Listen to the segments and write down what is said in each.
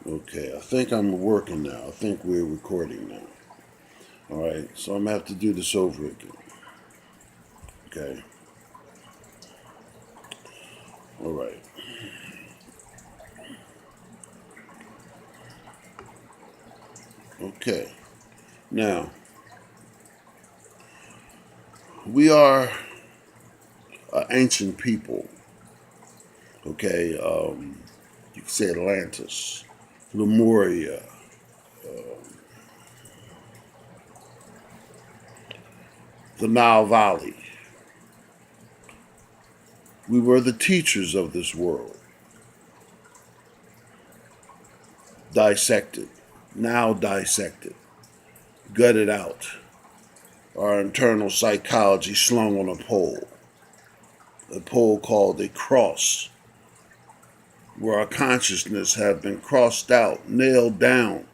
Okay, I think I'm working now. I think we're recording now. All right, so I'm gonna have to do this over again. Okay. All right. Okay. Now we are an ancient people. Okay. You could say Atlantis, Lemuria, the Nile Valley. We were the teachers of this world, dissected, now dissected, gutted out, our internal psychology slung on a pole called a cross, where our consciousness have been crossed out, nailed down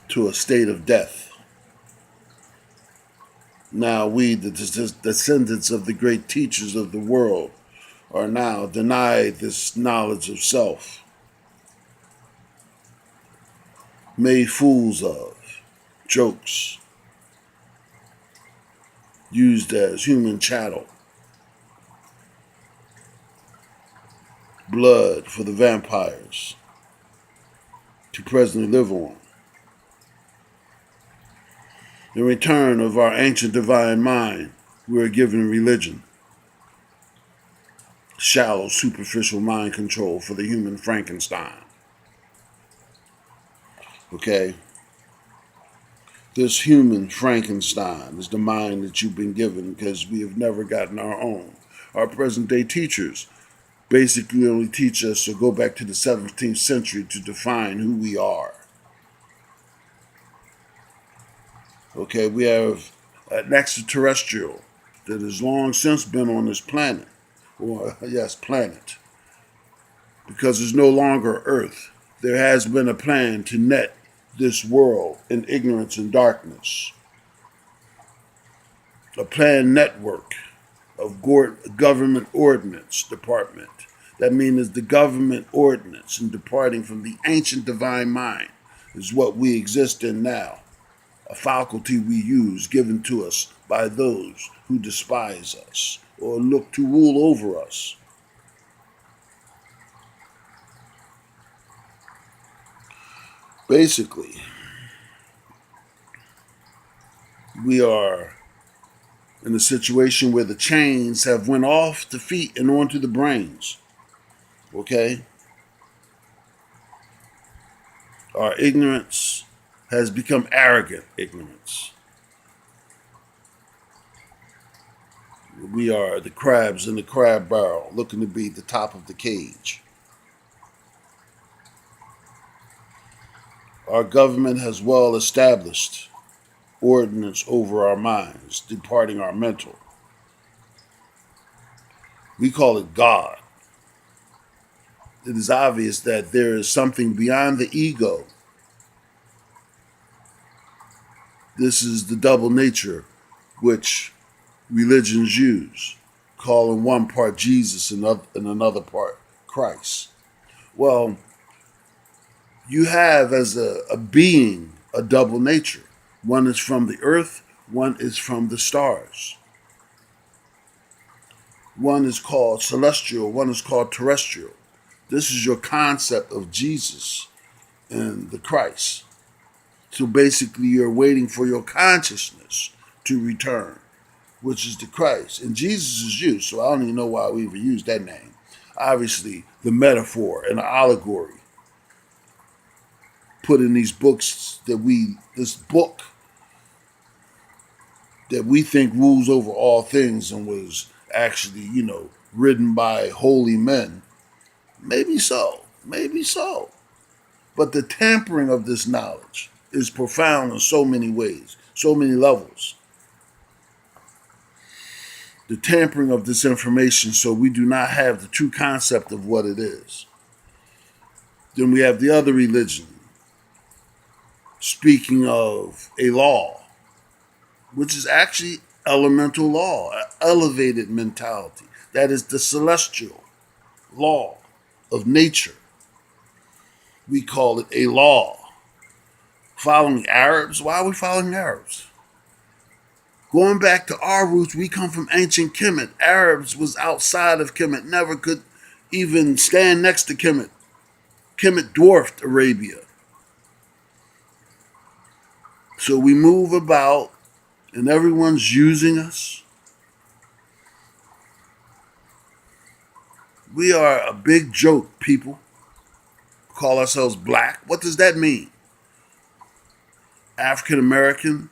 to a state of death. Now we, the descendants of the great teachers of the world, are now denied this knowledge of self, made fools of, jokes, used as human chattel, blood for the vampires to presently live on. In return of our ancient divine mind, we are given religion, shallow, superficial mind control for the human Frankenstein. Okay? This human Frankenstein is the mind that you've been given because we have never gotten our own. Our present day teachers basically only teach us to go back to the 17th century to define who we are. Okay, we have an extraterrestrial that has long since been on this planet. Or, yes, planet. Because there's no longer Earth. There has been a plan to net this world in ignorance and darkness. A planned network of government ordinance department. That means the government ordinance and departing from the ancient divine mind is what we exist in now. A faculty we use given to us by those who despise us or look to rule over us. Basically, we are in a situation where the chains have went off the feet and onto the brains. Okay? Our ignorance has become arrogant ignorance. We are the crabs in the crab barrel looking to be the top of the cage. Our government has well established ordinance over our minds, departing our mental. We call it God. It is obvious that there is something beyond the ego. This is the double nature which religions use, calling one part Jesus and another part Christ. Well, you have as a being a double nature. One is from the earth, one is from the stars. One is called celestial, one is called terrestrial. This is your concept of Jesus and the Christ. So basically, you're waiting for your consciousness to return, which is the Christ. And Jesus is you, so I don't even know why we even use that name. Obviously, the metaphor and the allegory put in these books this book that we think rules over all things and was actually, written by holy men. Maybe so. Maybe so. But the tampering of this knowledge is profound in so many ways, so many levels. The tampering of this information so we do not have the true concept of what it is. Then we have the other religion, speaking of a law, which is actually elemental law, an elevated mentality. That is the celestial law. of nature. We call it a law. Following Arabs, why are we following Arabs? Going back to our roots, we come from ancient Kemet. Arabs was outside of Kemet, never could even stand next to Kemet. Kemet dwarfed Arabia. So we move about and everyone's using us. We are a big joke, people. Call ourselves black. What does that mean? African American.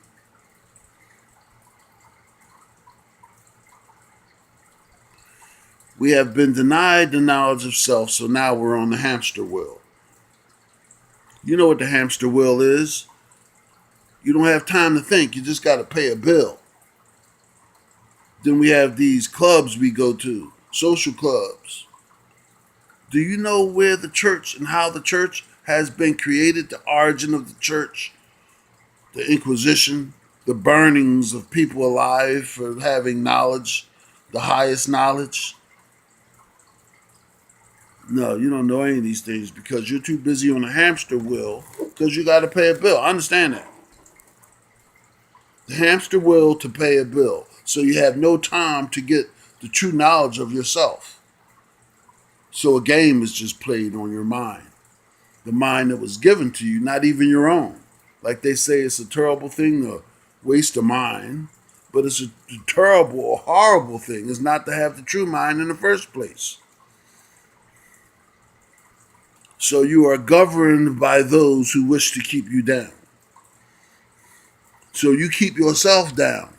We have been denied the knowledge of self, so now we're on the hamster wheel. You know what the hamster wheel is. You don't have time to think. You just got to pay a bill. Then we have these clubs we go to, social clubs. Do you know where the church and how the church has been created, the origin of the church, the Inquisition, the burnings of people alive for having knowledge, the highest knowledge? No, you don't know any of these things because you're too busy on the hamster wheel because you got to pay a bill. I understand that. The hamster wheel to pay a bill. So you have no time to get the true knowledge of yourself. So a game is just played on your mind. The mind that was given to you, not even your own. Like they say, it's a terrible thing to waste a mind, but it's a terrible or horrible thing is not to have the true mind in the first place. So you are governed by those who wish to keep you down. So you keep yourself down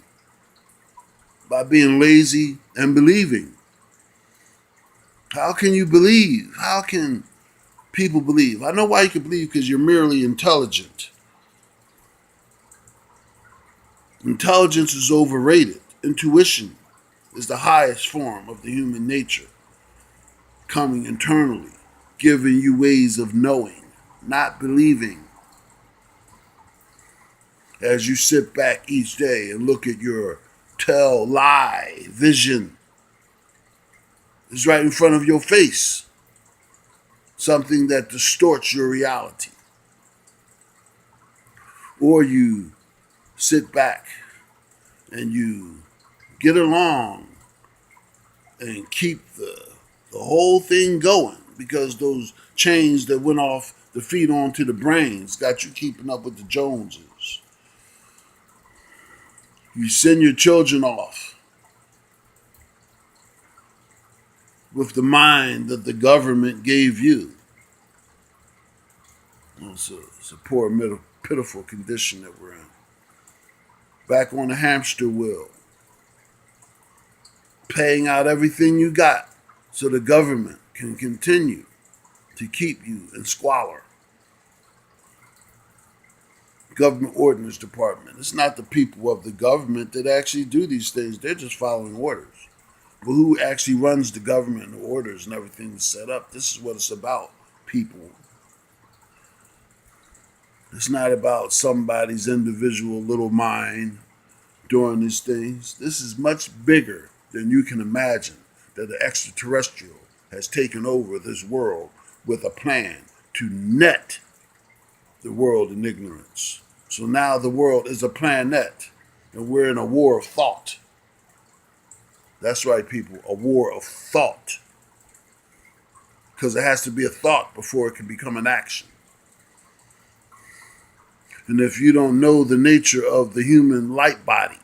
by being lazy and believing. How can you believe? How can people believe? I know why you can believe, because you're merely intelligent. Intelligence is overrated. Intuition is the highest form of the human nature, coming internally, giving you ways of knowing, not believing. As you sit back each day and look at your lie vision, it's right in front of your face. Something that distorts your reality. Or you sit back and you get along and keep the whole thing going, because those chains that went off the feet onto the brains got you keeping up with the Joneses. You send your children off with the mind that the government gave you. It's a poor, pitiful condition that we're in. Back on the hamster wheel. Paying out everything you got so the government can continue to keep you in squalor. Government Ordinance Department. It's not the people of the government that actually do these things. They're just following orders. But who actually runs the government and the orders and everything is set up? This is what it's about, people. It's not about somebody's individual little mind doing these things. This is much bigger than you can imagine, that the extraterrestrial has taken over this world with a plan to net the world in ignorance. So now the world is a planet, and we're in a war of thought. That's right, people, a war of thought. Because it has to be a thought before it can become an action. And if you don't know the nature of the human light body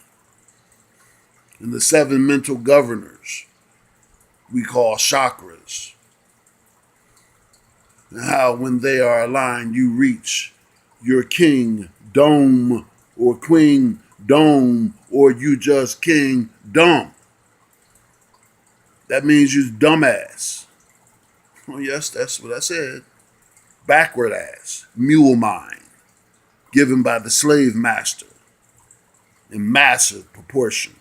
and the 7 mental governors we call chakras, and how when they are aligned you reach your king dome or queen dome, or you just king dumb. That means you dumbass. Oh yes, that's what I said. Backward ass, mule mind, given by the slave master in massive proportion.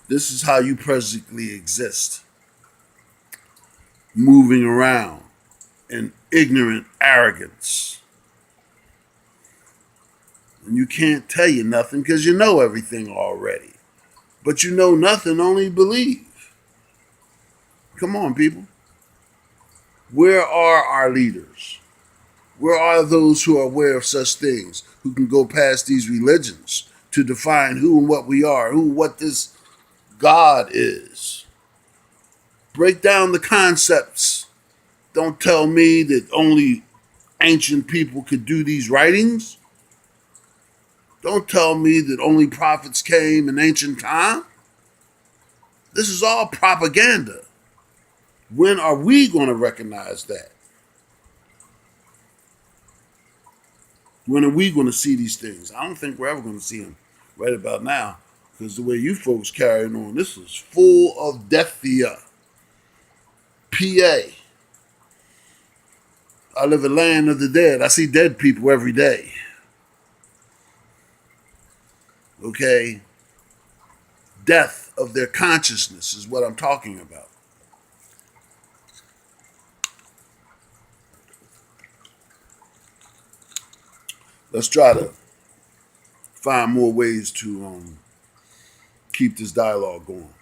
This is how you presently exist, moving around in ignorant arrogance. And you can't tell you nothing because you know everything already. But you know nothing, only believe. Come on, people. Where are our leaders? Where are those who are aware of such things, who can go past these religions to define who and what we are, what this God is? Break down the concepts. Don't tell me that only ancient people could do these writings. Don't tell me that only prophets came in ancient time. This is all propaganda. When are we going to recognize that? When are we going to see these things? I don't think we're ever going to see them right about now, because the way you folks carrying on, this is full of death here. PA. I live in land of the dead. I see dead people every day. Okay? Death of their consciousness is what I'm talking about. Let's try to find more ways to keep this dialogue going.